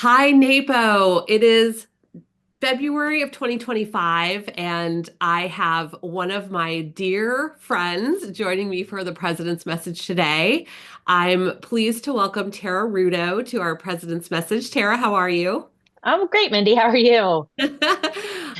Hi, NAPO. It is February of 2025, and I have one of my dear friends joining me for the President's Message today. I'm pleased to welcome Tara Rudo to our President's Message. Tara, how are you? I'm great, Mindy. How are you?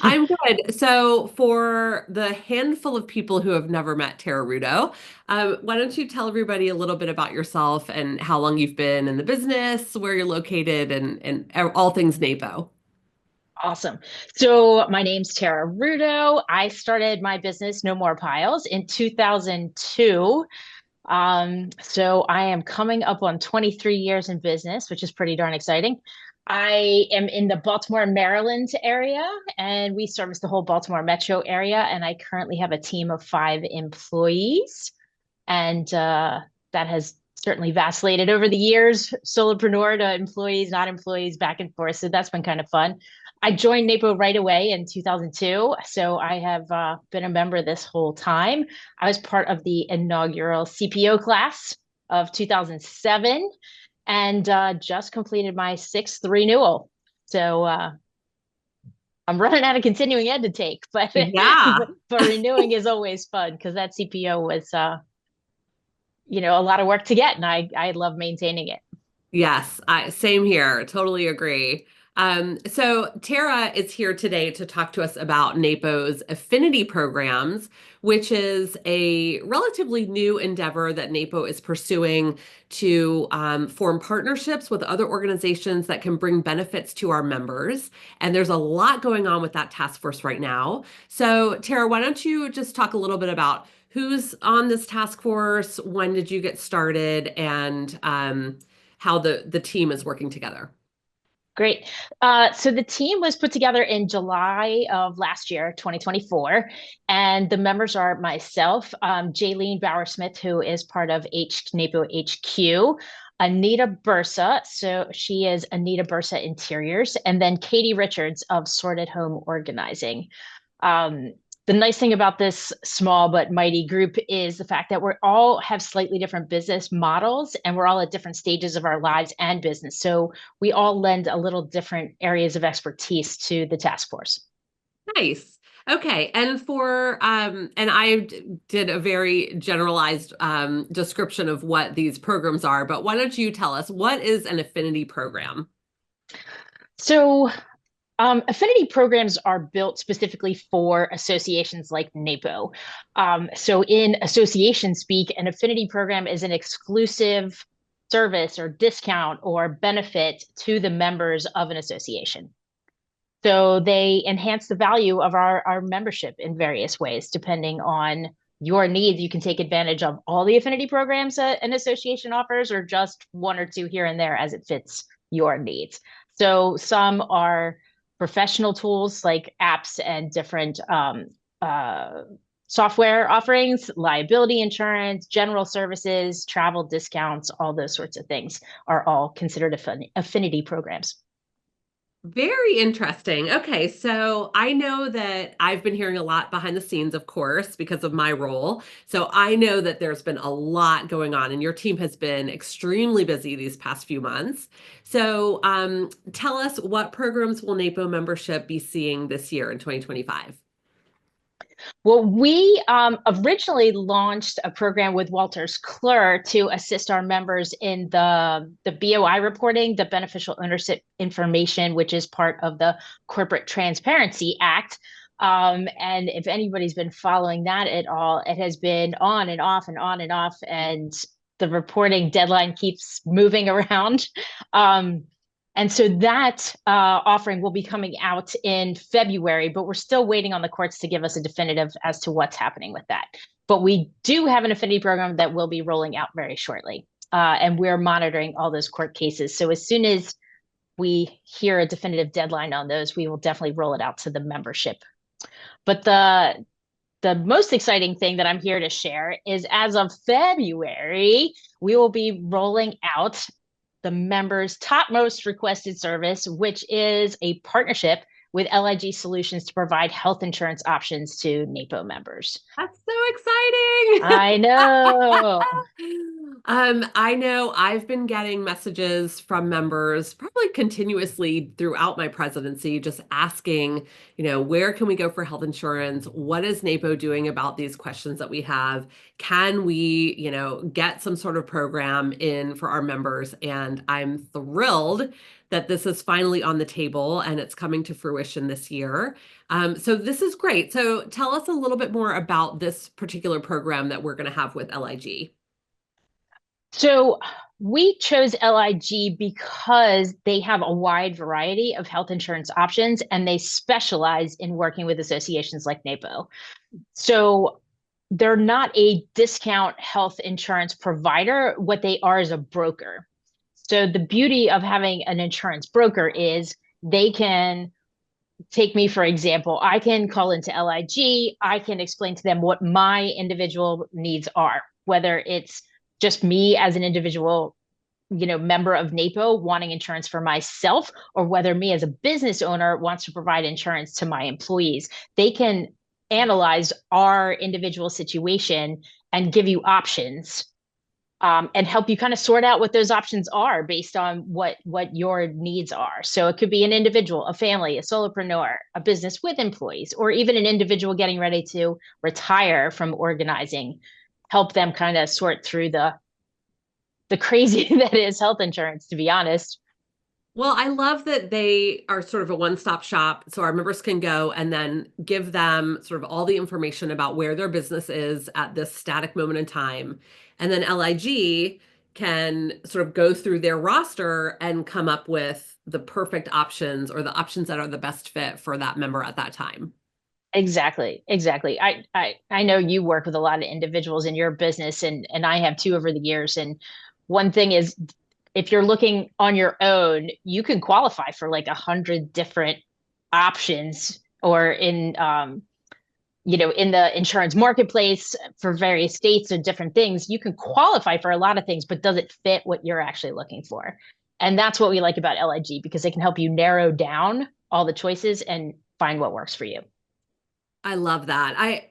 I'm good. So, for the handful of people who have never met Tara Rudo, why don't you tell everybody a little bit about yourself and how long you've been in the business, where you're located, and all things NAPO? Awesome. So my name's Tara Rudo. I started my business, No More Piles, in 2002. So I am coming up on 23 years in business, which is pretty darn exciting. I am in the Baltimore, Maryland area, and we service the whole Baltimore metro area. And I currently have a team of 5 employees. And that has certainly vacillated over the years, solopreneur to employees, not employees, back and forth. So that's been kind of fun. I joined NAPO right away in 2002. So I have been a member this whole time. I was part of the inaugural CPO class of 2007 and just completed my sixth renewal. So I'm running out of continuing ed to take, but Yeah. but renewing is always fun because that CPO was a lot of work to get, and I love maintaining it. Yes, same here. Totally agree. So Tara is here today to talk to us about NAPO's affinity programs, which is a relatively new endeavor that NAPO is pursuing to form partnerships with other organizations that can bring benefits to our members. And there's a lot going on with that task force right now. So Tara, why don't you just talk a little bit about who's on this task force, when did you get started, and how the team is working together. Great. So the team was put together in July of last year, 2024, and the members are myself, Jaylene Bauer-Smith, who is part of NAPO HQ, Anita Bursa, so she is Anita Bursa Interiors, and then Katie Richards of Sorted Home Organizing. Um, the nice thing about this small but mighty group is the fact that we all have slightly different business models and we're all at different stages of our lives and business. So we all lend a little different areas of expertise to the task force. Nice. Okay. And I did a very generalized description of what these programs are, but why don't you tell us what is an affinity program? So affinity programs are built specifically for associations like NAPO. So in association speak, an affinity program is an exclusive service or discount or benefit to the members of an association. So they enhance the value of our membership in various ways, depending on your needs. You can take advantage of all the affinity programs that an association offers, or just one or two here and there as it fits your needs. So some are professional tools like apps and different software offerings, liability insurance, general services, travel discounts, all those sorts of things are all considered affinity programs. Very interesting. Okay, so I know that I've been hearing a lot behind the scenes, of course, because of my role. So I know that there's been a lot going on, and your team has been extremely busy these past few months. So tell us, what programs will NAPO membership be seeing this year in 2025? Well, we originally launched a program with Walters Kluwer to assist our members in the BOI reporting, the beneficial ownership information, which is part of the Corporate Transparency Act. And if anybody's been following that at all, it has been on and off and on and off, and the reporting deadline keeps moving around. And so that offering will be coming out in February, but we're still waiting on the courts to give us a definitive as to what's happening with that. But we do have an affinity program that will be rolling out very shortly. And we're monitoring all those court cases. So as soon as we hear a definitive deadline on those, we will definitely roll it out to the membership. But the most exciting thing that I'm here to share is as of February, we will be rolling out the members' top most requested service, which is a partnership with LIG Solutions to provide health insurance options to NAPO members. That's so exciting. I know. I know I've been getting messages from members probably continuously throughout my presidency, just asking, where can we go for health insurance? What is NAPO doing about these questions that we have? Can we, get some sort of program in for our members? And I'm thrilled that this is finally on the table and it's coming to fruition this year. So this is great. So tell us a little bit more about this particular program that we're going to have with LIG. So we chose LIG because they have a wide variety of health insurance options and they specialize in working with associations like NAPO. So they're not a discount health insurance provider. What they are is a broker. So the beauty of having an insurance broker is they can take me, for example, I can call into LIG, I can explain to them what my individual needs are, whether it's just me as an individual, member of NAPO wanting insurance for myself, or whether me as a business owner wants to provide insurance to my employees. They can analyze our individual situation and give you options, and help you kind of sort out what those options are based on what your needs are. So it could be an individual, a family, a solopreneur, a business with employees, or even an individual getting ready to retire from organizing. Help them kind of sort through the crazy that is health insurance, to be honest. Well, I love that they are sort of a one-stop shop. So our members can go and then give them sort of all the information about where their business is at this static moment in time. And then LIG can sort of go through their roster and come up with the perfect options or the options that are the best fit for that member at that time. Exactly, exactly. I know you work with a lot of individuals in your business, and I have too over the years. And one thing is, if you're looking on your own, you can qualify for like 100 different options, or in the insurance marketplace for various states or different things. You can qualify for a lot of things, but does it fit what you're actually looking for? And that's what we like about LIG, because they can help you narrow down all the choices and find what works for you. I love that. I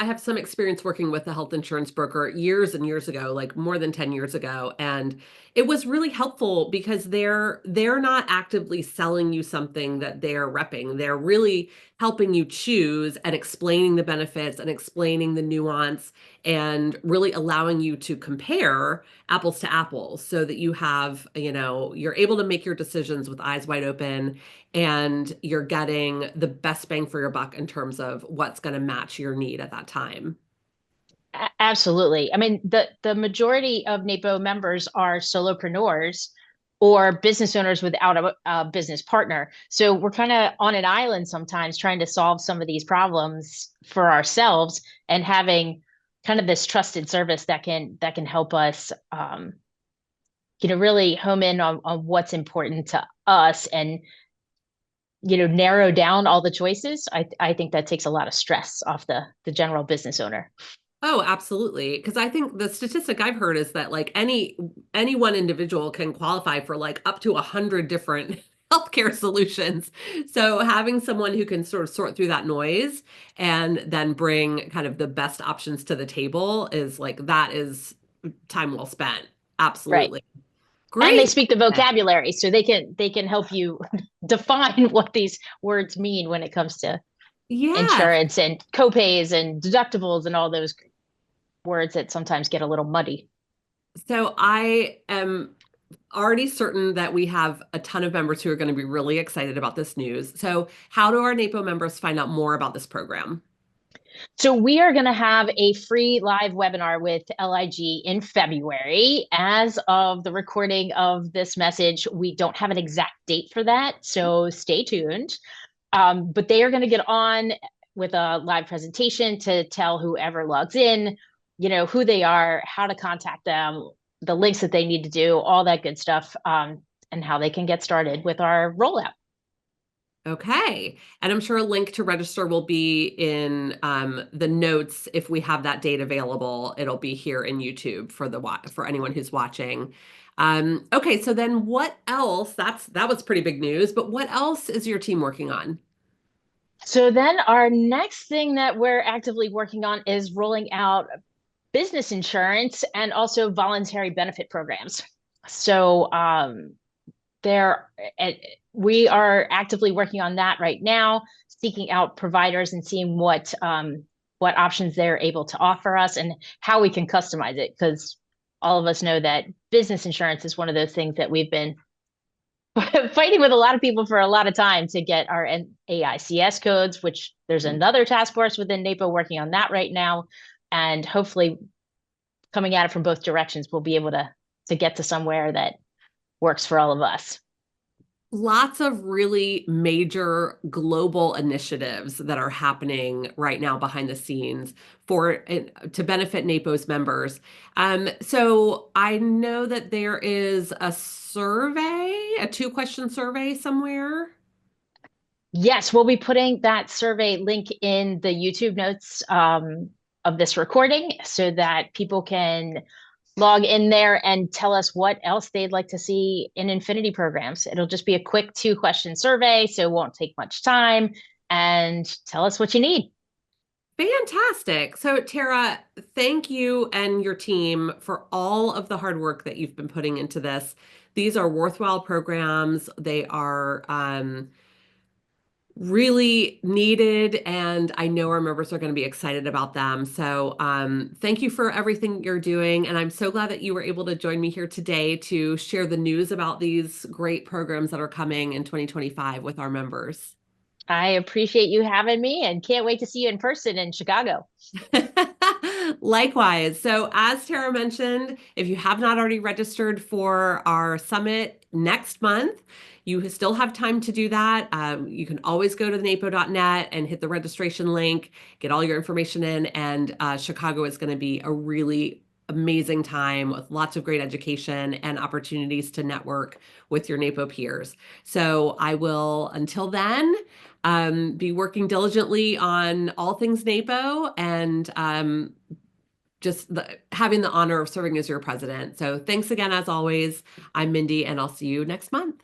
have some experience working with a health insurance broker years and years ago, like more than 10 years ago, and it was really helpful because they're not actively selling you something that they're repping. They're really helping you choose and explaining the benefits and explaining the nuance and really allowing you to compare apples to apples so that you have, you're able to make your decisions with eyes wide open and you're getting the best bang for your buck in terms of what's going to match your need at that time. Absolutely. I mean, the majority of NAPO members are solopreneurs or business owners without a business partner. So we're kind of on an island sometimes trying to solve some of these problems for ourselves, and having kind of this trusted service that can help us, really home in on what's important to us, and narrow down all the choices. I think that takes a lot of stress off the general business owner. Oh, absolutely. Because I think the statistic I've heard is that like any one individual can qualify for like up to 100 different healthcare solutions. So having someone who can sort of sort through that noise and then bring kind of the best options to the table is like that is time well spent. Right. Absolutely. And they Great. speak the vocabulary, so they can help you define what these words mean when it comes to Yes. insurance and copays and deductibles and all those words that sometimes get a little muddy. So I am already certain that we have a ton of members who are going to be really excited about this news. So how do our NAPO members find out more about this program? So we are going to have a free live webinar with LIG in February. As of the recording of this message, we don't have an exact date for that, so stay tuned. But they are going to get on with a live presentation to tell whoever logs in, who they are, how to contact them, the links that they need to do, all that good stuff, and how they can get started with our rollout. Okay. And I'm sure a link to register will be in the notes if we have that date available. It'll be here in YouTube for for anyone who's watching. Okay, so then what else? That was pretty big news, but what else is your team working on? So then our next thing that we're actively working on is rolling out business insurance and also voluntary benefit programs. So there, we are actively working on that right now, seeking out providers and seeing what options they're able to offer us and how we can customize it. Because all of us know that business insurance is one of those things that we've been fighting with a lot of people for a lot of time to get our AICS codes, which there's another task force within NAPO working on that right now. And hopefully coming at it from both directions, we'll be able to get to somewhere that works for all of us. Lots of really major global initiatives that are happening right now behind the scenes for to benefit NAPO's members. So I know that there is a survey, a two-question survey somewhere. Yes, we'll be putting that survey link in the YouTube notes of this recording so that people can log in there and tell us what else they'd like to see in Infinity programs. It'll just be a quick two-question survey, so it won't take much time. And tell us what you need. Fantastic. So, Tara, thank you and your team for all of the hard work that you've been putting into this. These are worthwhile programs. They are really needed, and I know our members are going to be excited about them. So, thank you for everything you're doing. And I'm so glad that you were able to join me here today to share the news about these great programs that are coming in 2025 with our members. I appreciate you having me and can't wait to see you in person in Chicago. Likewise. So, as Tara mentioned, if you have not already registered for our summit next month, you still have time to do that. You can always go to the napo.net and hit the registration link, get all your information in, and Chicago is going to be a really amazing time with lots of great education and opportunities to network with your NAPO peers. So I will, until then, be working diligently on all things NAPO and having the honor of serving as your president. So thanks again, as always. I'm Mindy, and I'll see you next month.